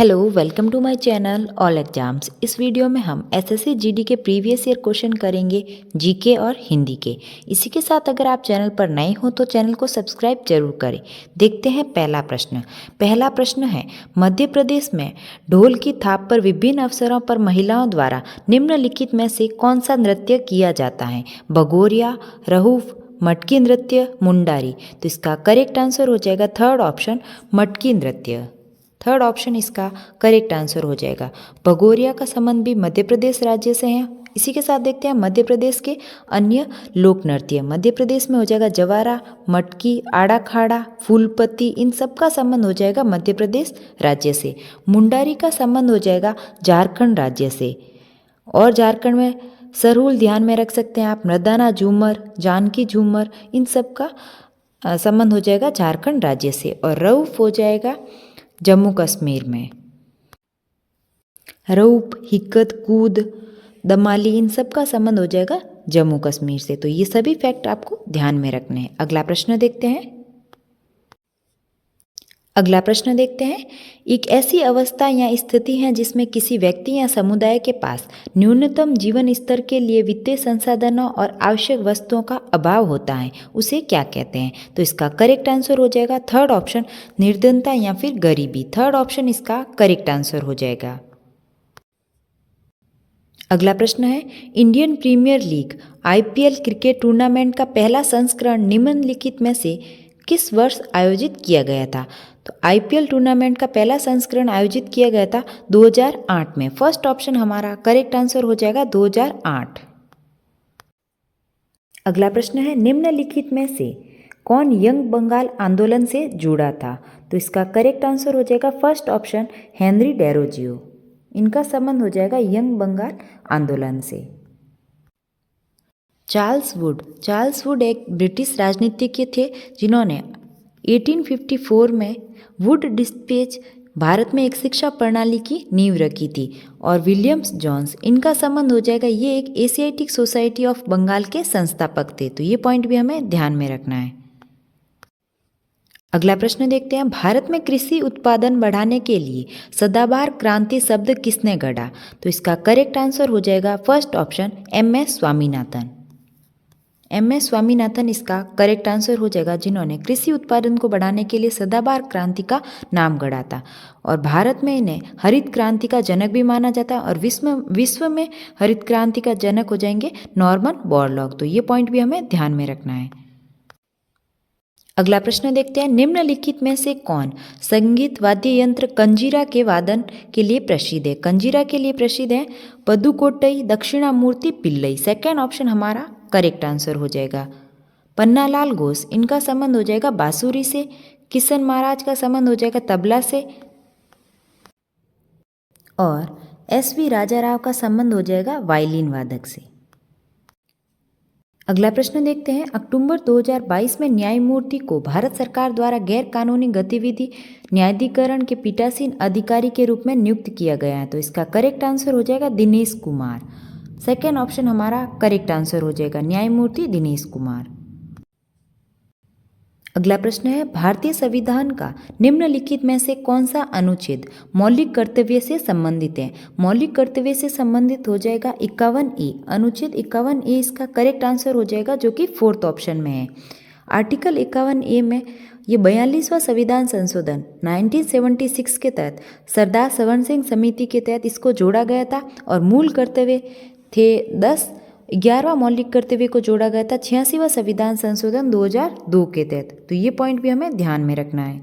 Hello, welcome to my channel all exams. इस video में हम एसएससी जीडी के प्रीवियस ईयर क्वेश्चन करेंगे, जीके और हिंदी के। इसी के साथ अगर आप चैनल पर नए हो तो चैनल को सब्सक्राइब जरूर करें। देखते हैं पहला प्रश्न। पहला प्रश्न है, मध्य प्रदेश में ढोल की थाप पर विभिन्न अवसरों पर महिलाओं द्वारा निम्नलिखित में से कौन सा नृत्य किया जाता है? भगोरिया, रहूफ, मटकी नृत्य, मुंडारी। तो इसका करेक्ट आंसर हो जाएगा थर्ड ऑप्शन, मटकी नृत्य। थर्ड ऑप्शन इसका करेक्ट आंसर हो जाएगा। भगोरिया का संबंध भी मध्य प्रदेश राज्य से है। इसी के साथ देखते हैं मध्य प्रदेश के अन्य लोक नृत्य। मध्य प्रदेश में हो जाएगा जवारा, मटकी, आड़ा खाड़ा, फूलपत्ती, इन सब का संबंध हो जाएगा मध्य प्रदेश राज्य से। मुंडारी का संबंध हो जाएगा झारखंड राज्य से। और झारखंड में सरहुल ध्यान में रख सकते हैं आप, मृदाना झूमर, जानकी झूमर, इन सब का संबंध हो जाएगा झारखंड राज्य से। और रऊफ हो जाएगा जम्मू कश्मीर में। रऊफ, हिक्कत, कूद, दमाली, इन सब का संबंध हो जाएगा जम्मू कश्मीर से। तो ये सभी फैक्ट आपको ध्यान में रखने हैं। अगला प्रश्न देखते हैं। एक ऐसी अवस्था या स्थिति है जिसमें किसी व्यक्ति या समुदाय के पास न्यूनतम जीवन स्तर के लिए वित्तीय संसाधनों और आवश्यक वस्तुओं का अभाव होता है, उसे क्या कहते हैं? तो इसका करेक्ट आंसर हो जाएगा थर्ड ऑप्शन, निर्धनता या फिर गरीबी। थर्ड ऑप्शन इसका करेक्ट आंसर हो जाएगा। अगला प्रश्न है, Indian Premier League IPL cricket tournament का पहला संस्करण निम्नलिखित में से किस वर्ष आयोजित किया गया था? तो आईपीएल टूर्नामेंट का पहला संस्करण आयोजित किया गया था 2008 में। फर्स्ट ऑप्शन हमारा करेक्ट आंसर हो जाएगा 2008। अगला प्रश्न है, निम्नलिखित में से कौन यंग बंगाल आंदोलन से जुड़ा था? तो इसका करेक्ट आंसर हो जाएगा फर्स्ट ऑप्शन, हेनरी डेरोजियो। इनका संबंध हो जाएगा यंग बंगाल आंदोलन से। चार्ल्स वुड एक ब्रिटिश राजनीतिज्ञ थे जिन्होंने 1854 में वुड डिस्पैच भारत में एक शिक्षा प्रणाली की नींव रखी थी। और विलियम्स जोन्स, इनका संबंध हो जाएगा, ये एक एशियाटिक सोसाइटी ऑफ बंगाल के संस्थापक थे। तो ये पॉइंट भी हमें ध्यान में रखना है। अगला प्रश्न देखते हैं, भारत में कृषि उत्पादन बढ़ाने के लिए सदाबहार क्रांति शब्द किसने गढ़ा? तो इसका करेक्ट आंसर हो जाएगा first option, MS. Swaminathan. MS. Swaminathan इसका करेक्ट आंसर हो जाएगा, जिन्होंने कृषि उत्पादन को बढ़ाने के लिए सदाबहार क्रांति का नाम गढ़ा था। और भारत में इन्हें हरित क्रांति का जनक भी माना जाता है। और विश्व में हरित क्रांति का जनक हो जाएंगे नॉर्मन बोरलॉग। तो ये पॉइंट भी हमें ध्यान में रखना है। अगला प्रश्न देखते हैं, निम्नलिखित में से कौन संगीत वाद्य यंत्र कंजीरा के वादन के लिए प्रसिद्ध है? कंजीरा के लिए प्रसिद्ध है पदुकोट्टई, दक्षिणामूर्ति, पिल्लई। सेकेंड ऑप्शन हमारा करेक्ट आंसर हो जाएगा। पन्नालाल घोष, इनका संबंध हो जाएगा बांसुरी से। किशन महाराज का संबंध हो जाएगा तबला से। और एस.वी. राजाराव का संबंध हो जाएगा वायलिन वादक से। अगला प्रश्न देखते हैं, अक्टूबर 2022 में न्यायमूर्ति को भारत सरकार द्वारा गैर कानूनी गतिविधि न्यायाधिकरण के पीठासीन अधिकारी के रूप में नियुक्त किया गया है। तो इसका करेक्ट आंसर हो जाएगा दिनेश कुमार। सेकेंड ऑप्शन हमारा करेक्ट आंसर हो जाएगा, न्यायमूर्ति दिनेश कुमार। अगला प्रश्न है, भारतीय संविधान का निम्नलिखित में से कौन सा अनुच्छेद मौलिक कर्तव्य से संबंधित है? मौलिक कर्तव्य से संबंधित हो जाएगा 51A। अनुच्छेद 51A इसका करेक्ट आंसर हो जाएगा, जो कि फोर्थ ऑप्शन में है। आर्टिकल 51A में ये 42वां संविधान संशोधन 1976 के तहत सरदार सवर्ण सिंह समिति के तहत इसको जोड़ा गया था। और मूल कर्तव्य थे 11वां मौलिक कर्तव्य को जोड़ा गया था 86वां संविधान संशोधन 2002 के तहत। तो ये पॉइंट भी हमें ध्यान में रखना है।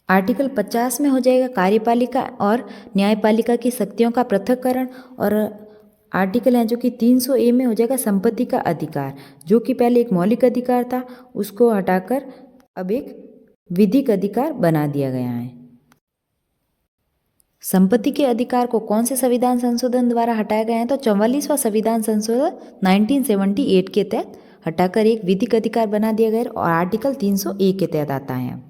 आर्टिकल 50 में हो जाएगा कार्यपालिका और न्यायपालिका की शक्तियों का पृथक्करण। और आर्टिकल है जो कि 300A में हो जाएगा संपत्ति का अधिकार, जो कि पहले एक मौलिक अधिकार था, उसको हटाकर अब एक विधिक अधिकार बना दिया गया है। संपत्ति के अधिकार को कौन से संविधान संशोधन द्वारा हटाया गया है? तो 44वां संविधान संशोधन 1978 के तहत हटाकर एक विधिक अधिकार बना दिया गया और आर्टिकल 300A के तहत आता है।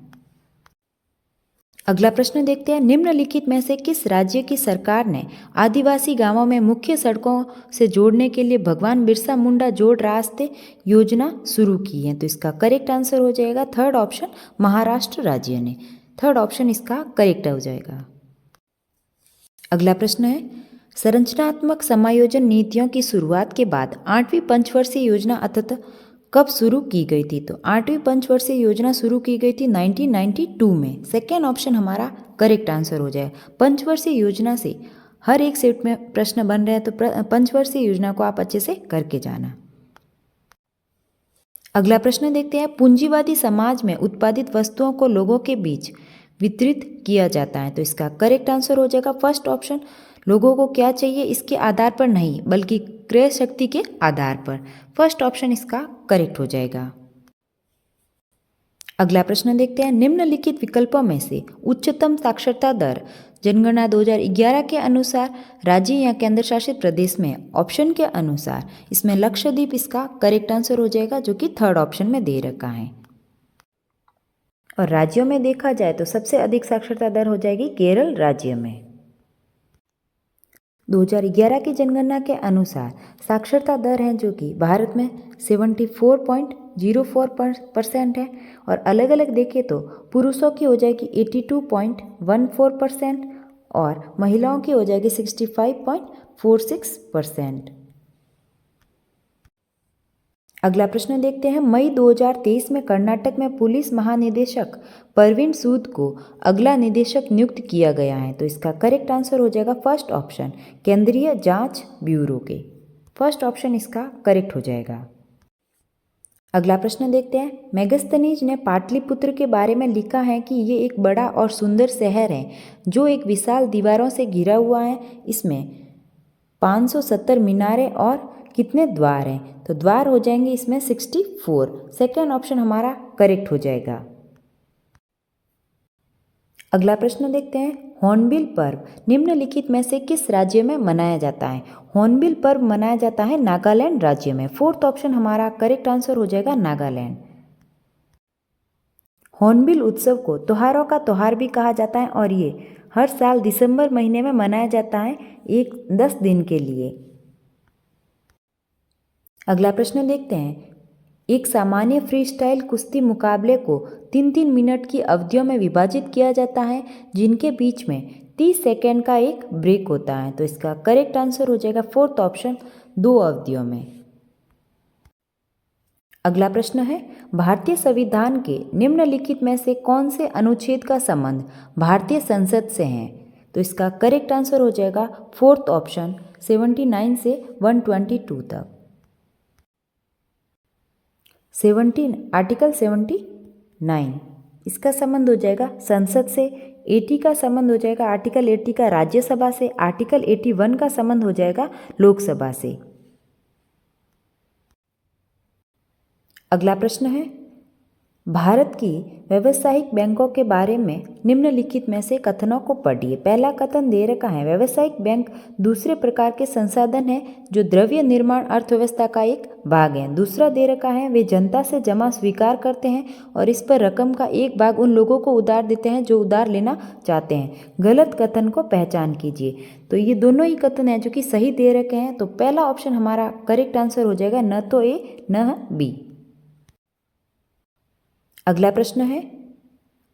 अगला प्रश्न देखते हैं, निम्नलिखित में से किस राज्य की सरकार ने आदिवासी गांवों में मुख्य सड़कों से जोड़ने के लिए भगवान बिरसा मुंडा जोड़ रास्ते योजना शुरू की है? तो इसका करेक्ट आंसर हो जाएगा थर्ड ऑप्शन, महाराष्ट्र राज्य ने। थर्ड ऑप्शन इसका करेक्ट हो जाएगा। अगला प्रश्न है, संरचनात्मक समायोजन नीतियों की शुरुआत के बाद 8वीं पंचवर्षीय योजना अतः कब शुरू की गई थी? तो 8वीं पंचवर्षीय योजना शुरू की गई थी 1992 में। सेकेंड ऑप्शन हमारा करेक्ट आंसर हो जाए। पंचवर्षीय योजना से हर एक सेट में प्रश्न बन रहे हैं, तो पंचवर्षीय योजना को आप अच्छे से करके जाना। अगला प्रश्न देखते हैं, पूंजीवादी समाज में उत्पादित वस्तुओं को लोगों के बीच वितरित किया जाता है। तो इसका करेक्ट आंसर हो जाएगा फर्स्ट ऑप्शन। लोगों को क्या चाहिए इसके आधार पर नहीं, बल्कि क्रय शक्ति के आधार पर। फर्स्ट ऑप्शन इसका करेक्ट हो जाएगा। अगला प्रश्न देखते हैं, निम्नलिखित विकल्पों में से उच्चतम साक्षरता दर जनगणना 2011 के अनुसार राज्य या केंद्र शासित प्रदेश में? ऑप्शन के अनुसार इसमें लक्षद्वीप इसका करेक्ट आंसर हो जाएगा, जो कि थर्ड ऑप्शन में दे रखा है। और राज्यों में देखा जाए तो सबसे अधिक साक्षरता दर हो जाएगी केरल राज्य में। 2011 की जनगणना के अनुसार साक्षरता दर है जो कि भारत में 74.04% है, और अलग अलग देखें तो पुरुषों की हो जाएगी 82.14% और महिलाओं की हो जाएगी 65.46%। अगला प्रश्न देखते हैं, मई 2023 में कर्नाटक में पुलिस महानिदेशक परवीन सूद को अगला निदेशक नियुक्त किया गया है। तो इसका करेक्ट आंसर हो जाएगा फर्स्ट ऑप्शन, केंद्रीय जांच ब्यूरो के। फर्स्ट ऑप्शन इसका करेक्ट हो जाएगा। अगला प्रश्न देखते हैं, मेगस्थनीज ने पाटलिपुत्र के बारे में लिखा है कि ये एक बड़ा और सुंदर शहर है जो एक विशाल दीवारों से घिरा हुआ है। इसमें 570 मीनारें और कितने द्वार हैं? तो द्वार हो जाएंगे इसमें 64। सेकेंड ऑप्शन हमारा करेक्ट हो जाएगा। अगला प्रश्न देखते हैं, हॉर्नबिल पर्व निम्नलिखित में से किस राज्य में मनाया जाता है? हॉर्नबिल पर्व मनाया जाता है नागालैंड राज्य में। फोर्थ ऑप्शन हमारा करेक्ट आंसर हो जाएगा नागालैंड। हॉर्नबिल उत्सव को त्योहारों का त्योहार भी कहा जाता है और ये हर साल दिसंबर महीने में मनाया जाता है 10 दिन के लिए। अगला प्रश्न देखते हैं, एक सामान्य फ्री स्टाइल कुश्ती मुकाबले को 3-3 मिनट की अवधियों में विभाजित किया जाता है, जिनके बीच में 30 सेकेंड का एक ब्रेक होता है। तो इसका करेक्ट आंसर हो जाएगा फोर्थ ऑप्शन, 2 अवधियों में। अगला प्रश्न है, भारतीय संविधान के निम्नलिखित में से कौन से अनुच्छेद का संबंध भारतीय संसद से है? तो इसका करेक्ट आंसर हो जाएगा फोर्थ ऑप्शन, 79 से 122 तक। आर्टिकल 79 इसका संबंध हो जाएगा संसद से। 80 का संबंध हो जाएगा आर्टिकल 80 का राज्यसभा से। आर्टिकल 81 का संबंध हो जाएगा लोकसभा से। अगला प्रश्न है, भारत की व्यावसायिक बैंकों के बारे में निम्नलिखित में से कथनों को पढ़िए। पहला कथन दे रखा है, व्यावसायिक बैंक दूसरे प्रकार के संसाधन है जो द्रव्य निर्माण अर्थव्यवस्था का एक भाग है। दूसरा दे रखा है, वे जनता से जमा स्वीकार करते हैं और इस पर रकम का एक भाग उन लोगों को उधार देते हैं जो उधार लेना चाहते हैं। गलत कथन को पहचान कीजिए। तो ये दोनों ही कथन हैं जो कि सही दे रखे हैं। तो पहला ऑप्शन हमारा करेक्ट आंसर हो जाएगा, न तो ए न बी। अगला प्रश्न है,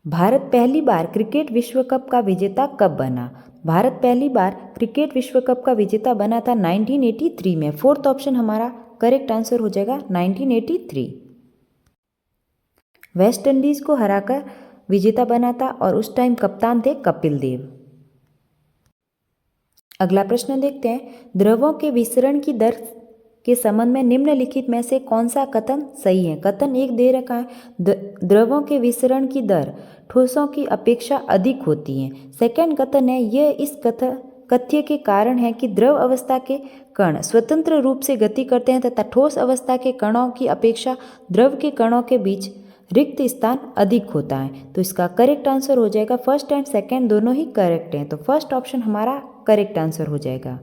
भारत पहली बार क्रिकेट विश्व कप का विजेता कब बना? भारत पहली बार क्रिकेट विश्व कप का विजेता बना था 1983 में। फोर्थ ऑप्शन हमारा करेक्ट आंसर हो जाएगा 1983। वेस्ट इंडीज को हराकर विजेता बना था और उस टाइम कप्तान थे कपिल देव। अगला प्रश्न देखते हैं, द्रवों के विसरण की दर के संबंध में निम्नलिखित में से कौन सा कथन सही है? कथन एक दे रखा है, द्रवों के विसरण की दर ठोसों की अपेक्षा अधिक होती है। सेकंड कथन है, यह इस कथ्य के कारण है कि द्रव अवस्था के कण स्वतंत्र रूप से गति करते हैं तथा ठोस अवस्था के कणों की अपेक्षा द्रव के कणों के बीच रिक्त स्थान अधिक होता है। तो इसका करेक्ट आंसर हो जाएगा, फर्स्ट एंड सेकेंड दोनों ही करेक्ट हैं। तो फर्स्ट ऑप्शन हमारा करेक्ट आंसर हो जाएगा।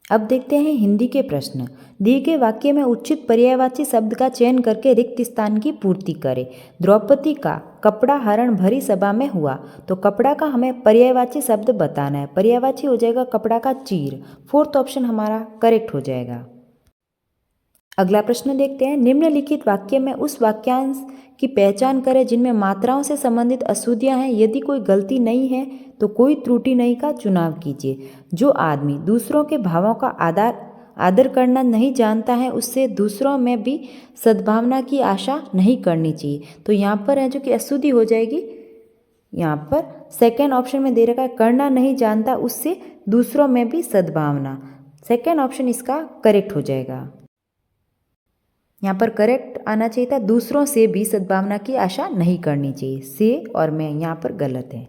अब देखते हैं हिंदी के प्रश्न। दिए गए वाक्य में उचित पर्यायवाची शब्द का चयन करके रिक्त स्थान की पूर्ति करें। द्रौपदी का कपड़ा हरण भरी सभा में हुआ। तो कपड़ा का हमें पर्यायवाची शब्द बताना है। पर्यायवाची हो जाएगा कपड़ा का चीर। फोर्थ ऑप्शन हमारा करेक्ट हो जाएगा। अगला प्रश्न देखते हैं, निम्नलिखित वाक्य में उस वाक्यांश की पहचान करें जिनमें मात्राओं से संबंधित अशुद्धियां हैं। यदि कोई गलती नहीं है तो कोई त्रुटि नहीं का चुनाव कीजिए। जो आदमी दूसरों के भावों का आदर करना नहीं जानता है उससे दूसरों में भी सद्भावना की आशा नहीं करनी चाहिए। तो यहाँ पर है जो कि अशुद्धि हो जाएगी, यहाँ पर सेकेंड ऑप्शन में दे रखा है करना नहीं जानता उससे दूसरों में भी सद्भावना। सेकेंड ऑप्शन इसका करेक्ट हो जाएगा। यहाँ पर करेक्ट आना चाहिए था दूसरों से भी सद्भावना की आशा नहीं करनी चाहिए। से और मैं यहाँ पर गलत है।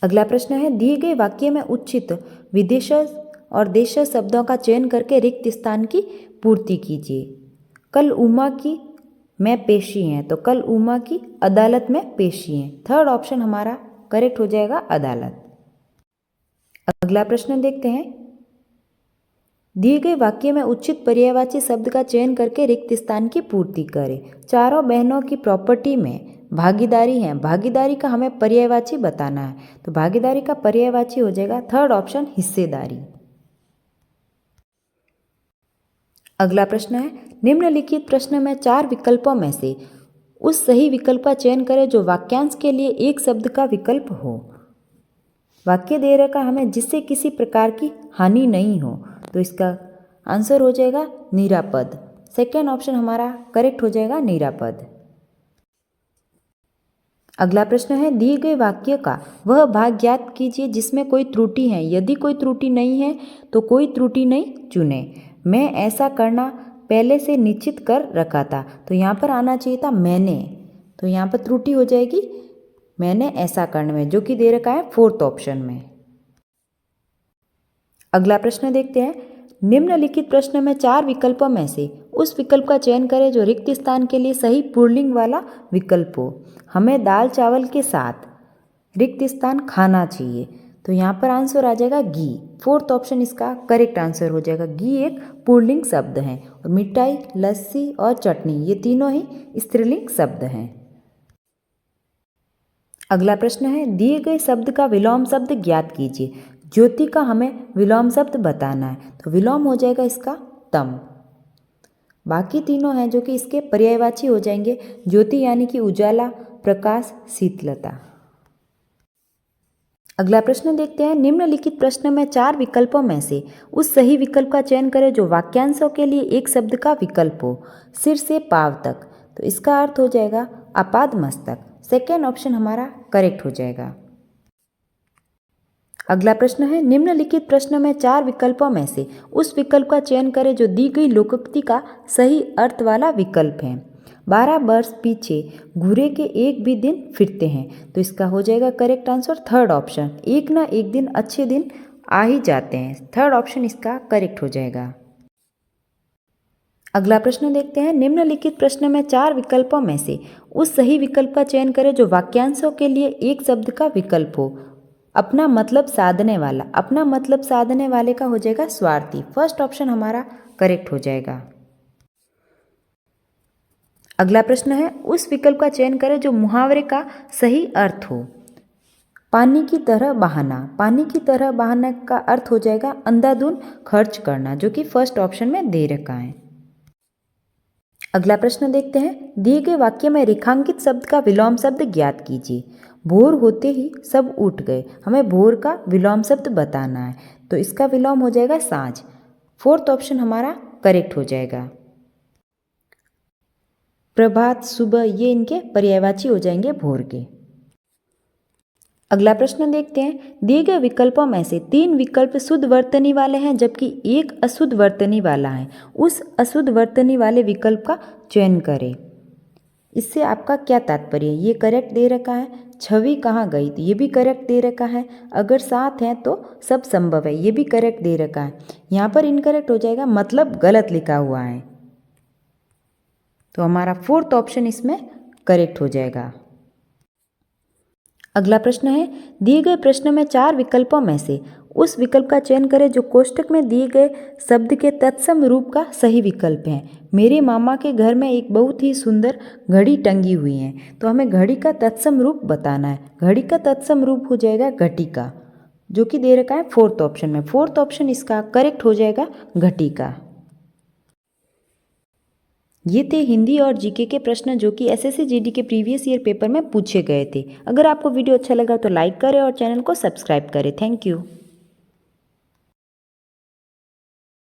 अगला प्रश्न है, दिए गए वाक्य में उचित विदेशज और देशज शब्दों का चयन करके रिक्त स्थान की पूर्ति कीजिए। कल उमा की में पेशी हैं तो कल उमा की अदालत में पेशी हैं। थर्ड ऑप्शन हमारा करेक्ट हो जाएगा अदालत। अगला प्रश्न देखते हैं, दिए गए वाक्य में उचित पर्यायवाची शब्द का चयन करके रिक्त स्थान की पूर्ति करें। चारों बहनों की प्रॉपर्टी में भागीदारी है, भागीदारी का हमें पर्यायवाची बताना है तो भागीदारी का पर्यायवाची हो जाएगा थर्ड ऑप्शन हिस्सेदारी। अगला प्रश्न है, निम्नलिखित प्रश्न में 4 विकल्पों में से उस सही विकल्प का चयन करें जो वाक्यांश के लिए एक शब्द का विकल्प हो। वाक्य दे रखा हमें जिससे किसी प्रकार की हानि नहीं हो तो इसका आंसर हो जाएगा निरापद। सेकेंड ऑप्शन हमारा करेक्ट हो जाएगा निरापद। अगला प्रश्न है, दिए गए वाक्य का वह भाग ज्ञात कीजिए जिसमें कोई त्रुटि है। यदि कोई त्रुटि नहीं है तो कोई त्रुटि नहीं चुने। मैं ऐसा करना पहले से निश्चित कर रखा था तो यहाँ पर आना चाहिए था मैंने, तो यहाँ पर त्रुटि हो जाएगी मैंने ऐसा करने में, जो कि दे रखा है फोर्थ ऑप्शन में। अगला प्रश्न देखते हैं, निम्नलिखित प्रश्न में 4 विकल्पों में से उस विकल्प का चयन करें जो रिक्त स्थान के लिए सही पुल्लिंग वाला विकल्प हो। हमें दाल चावल के साथ रिक्त स्थान खाना चाहिए तो यहाँ पर आंसर आ जाएगा घी। फोर्थ ऑप्शन इसका करेक्ट आंसर हो जाएगा। घी एक पुल्लिंग शब्द है और मिठाई, लस्सी और चटनी ये तीनों ही स्त्रीलिंग शब्द हैं। अगला प्रश्न है, दिए गए शब्द का विलोम शब्द ज्ञात कीजिए। ज्योति का हमें विलोम शब्द बताना है तो विलोम हो जाएगा इसका तम। बाकी तीनों हैं जो कि इसके पर्यायवाची हो जाएंगे। ज्योति यानी कि उजाला, प्रकाश, शीतलता। अगला प्रश्न देखते हैं, निम्नलिखित प्रश्न में 4 विकल्पों में से उस सही विकल्प का चयन करें जो वाक्यांशों के लिए एक शब्द का विकल्प हो। सिर से पांव तक तो इसका अर्थ हो जाएगा आपाद मस्तक। सेकेंड ऑप्शन हमारा करेक्ट हो जाएगा। अगला प्रश्न है, निम्नलिखित प्रश्न में 4 विकल्पों में से उस विकल्प का चयन करें जो दी गई लोकोक्ति का सही अर्थ वाला विकल्प है। 12 वर्ष पीछे घूरे के एक भी दिन फिरते हैं तो इसका हो जाएगा करेक्ट आंसर थर्ड ऑप्शन। एक ना एक दिन अच्छे दिन आ ही जाते हैं। थर्ड ऑप्शन इसका करेक्ट हो जाएगा। अगला प्रश्न देखते हैं, निम्नलिखित प्रश्न में 4 विकल्पों में से उस सही विकल्प का चयन करें जो वाक्यांशों के लिए एक शब्द का विकल्प हो। अपना मतलब साधने वाला, अपना मतलब साधने वाले का हो जाएगा स्वार्थी। फर्स्ट ऑप्शन हमारा करेक्ट हो जाएगा। अगला प्रश्न है, उस विकल्प का चयन करें जो मुहावरे का सही अर्थ हो। पानी की तरह बहाना, पानी की तरह बहाना का अर्थ हो जाएगा अंधाधुंध खर्च करना, जो कि फर्स्ट ऑप्शन में दे रखा है। अगला प्रश्न देखते हैं, दिए गए वाक्य में रेखांकित शब्द का विलोम शब्द ज्ञात कीजिए। भोर होते ही सब उठ गए, हमें भोर का विलोम शब्द बताना है तो इसका विलोम हो जाएगा सांझ। फोर्थ ऑप्शन हमारा करेक्ट हो जाएगा। प्रभात, सुबह ये इनके पर्यायवाची हो जाएंगे भोर के। अगला प्रश्न देखते हैं, दिए गए विकल्पों में से 3 विकल्प शुद्ध वर्तनी वाले हैं जबकि एक अशुद्ध वर्तनी वाला है। उस अशुद्ध वर्तनी वाले विकल्प का चयन करें। इससे आपका क्या तात्पर्य है? ये करेक्ट दे रखा है। छवि कहाँ गई तो ये भी करेक्ट दे रखा है। अगर साथ हैं तो सब संभव है, ये भी करेक्ट दे रखा है। यहाँ पर इनकरेक्ट हो जाएगा, मतलब गलत लिखा हुआ है तो हमारा फोर्थ ऑप्शन इसमें करेक्ट हो जाएगा। अगला प्रश्न है, दिए गए प्रश्न में 4 विकल्पों में से उस विकल्प का चयन करें जो कोष्टक में दिए गए शब्द के तत्सम रूप का सही विकल्प है। मेरे मामा के घर में एक बहुत ही सुंदर घड़ी टंगी हुई है तो हमें घड़ी का तत्सम रूप बताना है। घड़ी का तत्सम रूप हो जाएगा घटिका, जो कि दे रखा है फोर्थ ऑप्शन में। फोर्थ ऑप्शन इसका करेक्ट हो जाएगा घटिका। ये थे हिंदी और जीके के प्रश्न जो कि एसएससी जीडी के प्रीवियस ईयर पेपर में पूछे गए थे। अगर आपको वीडियो अच्छा लगा तो लाइक करें और चैनल को सब्सक्राइब करें। Thank you.